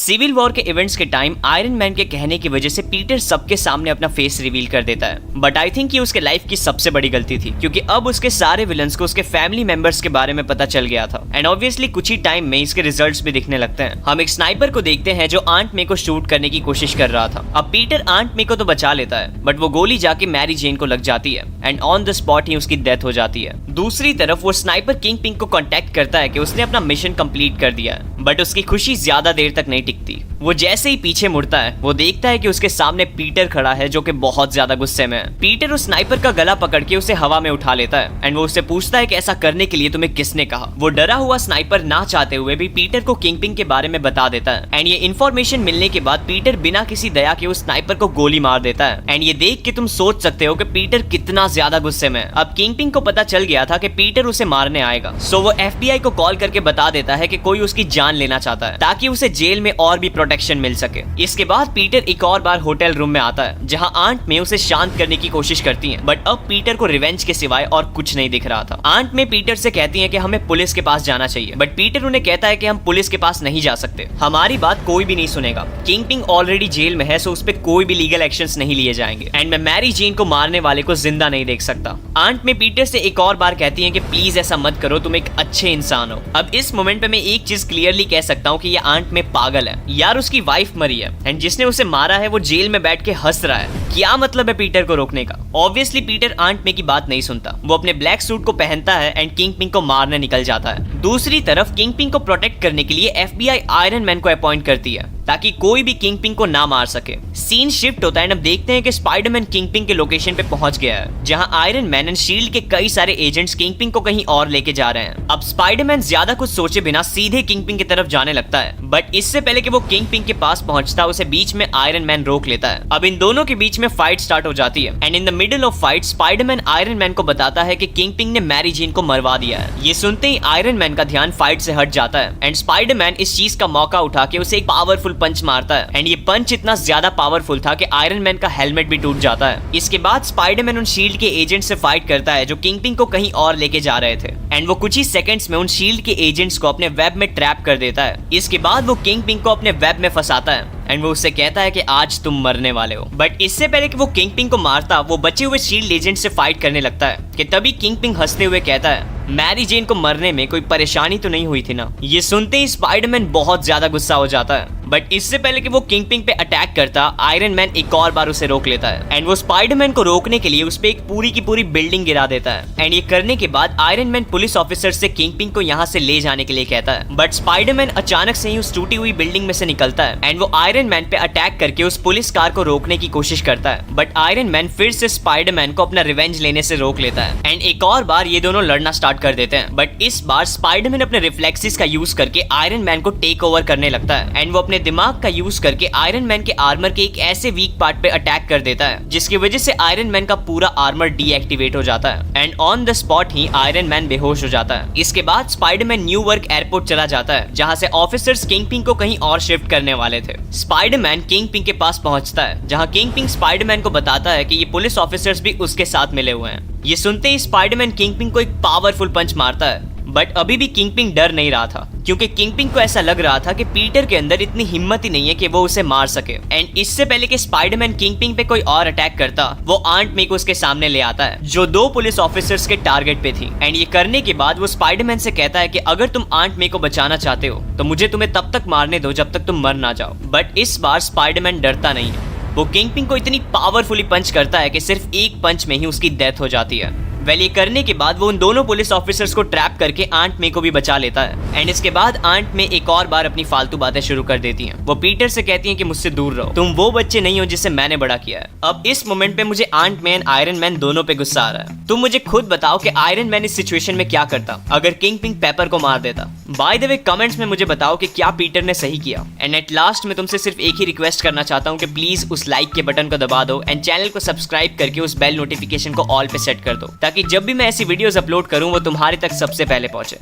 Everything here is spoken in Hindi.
सिविल वॉर के इवेंट्स के टाइम आयरन मैन के कहने की वजह से पीटर सबके सामने अपना फेस रिवील कर देता है। बट आई थिंक ये उसके लाइफ की सबसे बड़ी गलती थी, क्योंकि अब उसके सारे विलन्स को उसके फैमिली मेंबर्स के बारे में पता चल गया था। एंड ऑब्वियसली कुछ ही टाइम में इसके रिजल्ट्स भी दिखने लगते हैं। हम एक स्नाइपर को देखते हैं जो आंट मे को शूट करने की कोशिश कर रहा था। अब पीटर आंट मे को तो बचा लेता है, बट वो गोली जाके मैरी जेन को लग जाती है एंड ऑन द स्पॉट ही उसकी डेथ हो जाती है। दूसरी तरफ वो स्नाइपर किंग पिंग को कांटेक्ट करता है कि उसने अपना मिशन कंप्लीट कर दिया है, बट उसकी खुशी ज्यादा देर तक नहीं टिकती। वो जैसे ही पीछे मुड़ता है वो देखता है कि उसके सामने पीटर खड़ा है जो कि बहुत ज्यादा गुस्से में है। पीटर उस स्नाइपर का गला पकड़ के उसे हवा में उठा लेता है एंड वो उससे पूछता है कि ऐसा करने के लिए तुम्हें किसने कहा। वो डरा हुआ स्नाइपर ना चाहते हुए भी पीटर को किंगपिन के बारे में बता देता है एंड ये इन्फॉर्मेशन मिलने के बाद पीटर बिना किसी दया के उस स्नाइपर को गोली मार देता है। एंड ये देख के तुम सोच सकते हो कि पीटर कितना ज्यादा गुस्से में है। अब किंगपिन को पता चल गया था कि पीटर उसे मारने आएगा, सो वो FBI को कॉल करके बता देता है कि कोई उसकी जान लेना चाहता है ताकि उसे जेल में और भी प्रोटेक्शन मिल सके। इसके बाद पीटर एक और बार होटल रूम में आता है जहां आंट में उसे शांत करने की कोशिश करती है, बट अब पीटर को रिवेंज के सिवाय और कुछ नहीं दिख रहा था। आंट में पीटर से कहती है कि हमें पुलिस के पास जाना चाहिए, बट पीटर उन्हें कहता है कि हम पुलिस के पास नहीं जा सकते, हमारी बात कोई भी नहीं सुनेगा। किंगपिन ऑलरेडी जेल में है, सो उस पर कोई भी लीगल एक्शंस नहीं लिए जाएंगे एंड मैं मैरी जेन को मारने वाले को जिंदा नहीं देख सकता। आंट में पीटर से एक और बार कहती है कि प्लीज ऐसा मत करो, तुम एक अच्छे इंसान हो। अब इस मोमेंट पे मैं एक चीज क्लियरली कह सकता हूँ कि ये आंट में पागल है यार, उसकी वाइफ मरी है एंड जिसने उसे मारा है वो जेल में बैठ के हंस रहा है। क्या मतलब है पीटर को रोकने का? ऑब्वियसली पीटर आंट में की बात नहीं सुनता। वो अपने ब्लैक सूट को पहनता है एंड किंगपिन को मारने निकल जाता है। दूसरी तरफ किंगपिन को प्रोटेक्ट करने के लिए FBI आयरन मैन को अपॉइंट करती है ताकि कोई भी किंगपिन को ना मार सके। सीन शिफ्ट होता है, अब देखते हैं कि स्पाइडरमैन किंगपिन के लोकेशन पे पहुंच गया है जहां आयरन मैन एंड शील्ड के कई सारे एजेंट्स किंगपिन को कहीं और लेके जा रहे हैं। अब स्पाइडरमैन ज्यादा कुछ सोचे बिना सीधे किंगपिन की तरफ जाने लगता है, बट इससे पहले कि वो किंगपिन के पास पहुंचता उसे बीच में आयरन मैन रोक लेता है। अब इन दोनों के बीच में फाइट स्टार्ट हो जाती है and in the middle of fight Spiderman iron man को बताता है कि किंगपिन ने मैरी जेन को मरवा दिया है। ये सुनते ही आयरन मैन का ध्यान फाइट से हट जाता है एंड स्पाइडरमैन इस चीज का मौका उठा के उसे एक पावरफुल पंच मारता है एंड ये पंच इतना ज्यादा पावरफुल था कि आयरन मैन का हेलमेट भी टूट जाता है। इसके बाद स्पाइडरमैन उन शील्ड के एजेंट से फाइट करता है जो किंगपिन को कहीं और लेके जा रहे थे एंड वो कुछ ही सेकंड्स में उन शील्ड के एजेंट्स को अपने वेब में ट्रैप कर देता है। इसके बाद वो किंगपिन को अपने वेब में फंसाता है एंड वो उससे कहता है कि आज तुम मरने वाले हो। बट इससे पहले कि वो किंगपिन को मारता वो बचे हुए शील्ड एजेंट से फाइट करने लगता है कि तभी किंगपिन हंसते हुए कहता है मैरी जेन को मरने में कोई परेशानी तो नहीं हुई थी ना। ये सुनते ही स्पाइडरमैन बहुत ज्यादा गुस्सा हो जाता है, बट इससे पहले कि वो किंगपिन पे अटैक करता आयरन मैन एक और बार उसे रोक लेता है एंड वो स्पाइडरमैन को रोकने के लिए उस पे एक पूरी की पूरी बिल्डिंग गिरा देता है। एंड ये करने के बाद आयरन मैन पुलिस ऑफिसर से किंगपिन को यहाँ से ले जाने के लिए कहता है, बट स्पाइडरमैन अचानक से ही उस टूटी हुई बिल्डिंग में से निकलता है एंड वो आयरन मैन पे अटैक करके उस पुलिस कार को रोकने की कोशिश करता है, बट आयरन मैन फिर से स्पाइडरमैन को अपना रिवेंज लेने से रोक लेता है एंड एक और बार ये दोनों लड़ना स्टार्ट कर देते हैं। बट इस बार स्पाइडरमैन अपने रिफ्लेक्सेस का यूज करके आयरन मैन को टेक ओवर करने लगता है एंड वो अपने दिमाग का यूज करके आयरन मैन के आर्मर के एक ऐसे वीक पार्ट पे अटैक कर देता है जिसकी वजह से आयरन मैन का पूरा आर्मर डीएक्टिवेट हो जाता है and on the spot he iron man बेहोश हो जाता है। इसके बाद स्पाइडरमैन न्यूयॉर्क एयरपोर्ट चला जाता है जहां से ऑफिसर्स किंगपिन को कहीं और शिफ्ट करने वाले थे। स्पाइडरमैन किंगपिन के पास पहुंचता है जहां किंगपिन स्पाइडरमैन को बताता है कि ये पुलिस ऑफिसर्स भी उसके साथ मिले हुए हैं। ये सुनते ही स्पाइडरमैन किंगपिन को एक पावरफुल पंच मारता है, बट अभी भी किंगपिन डर नहीं रहा था क्योंकि किंगपिन को ऐसा लग रहा था कि पीटर के अंदर इतनी हिम्मत ही नहीं है कि वो उसे मार सके। एंड इससे पहले कि स्पाइडरमैन किंगपिन पे कोई और अटैक करता वो आंट मे को उसके सामने ले आता है जो 2 पुलिस ऑफिसर्स के टारगेट पे थी एंड ये करने के बाद वो स्पाइडरमैन से कहता है कि अगर तुम आंट मे को बचाना चाहते हो तो मुझे तुम्हें तब तक मारने दो जब तक तुम मर ना जाओ। बट इस बार स्पाइडरमैन डरता नहीं है, वो किंगपिन को इतनी पावरफुली पंच करता है कि सिर्फ एक पंच में ही उसकी डेथ हो जाती है। वेल ये करने के बाद वो उन दोनों पुलिस ऑफिसर्स को ट्रैप करके आंट मे को भी बचा लेता है एंड इसके बाद आंट मे एक और बार अपनी फालतू बातें शुरू कर देती हैं। वो पीटर से कहती हैं कि मुझसे दूर रहो, तुम वो बच्चे नहीं हो जिससे मैंने बड़ा किया है। अब इस मोमेंट पे मुझे आंट मैन आयरन मैन दोनों पे गुस्सा आ रहा है। तुम मुझे खुद बताओ कि आयरन मैन इस सिचुएशन में क्या करता अगर किंगपिन पेपर को मार देता। बाय द वे कमेंट्स में मुझे बताओ कि क्या पीटर ने सही किया। एंड एट लास्ट में तुमसे सिर्फ एक ही रिक्वेस्ट करना चाहता हूँ कि प्लीज उस लाइक के बटन को दबा दो एंड चैनल को सब्सक्राइब करके उस बेल नोटिफिकेशन को ऑल पे सेट कर दो ताकि जब भी मैं ऐसी वीडियोस अपलोड करूं वो तुम्हारे तक सबसे पहले पहुंचे।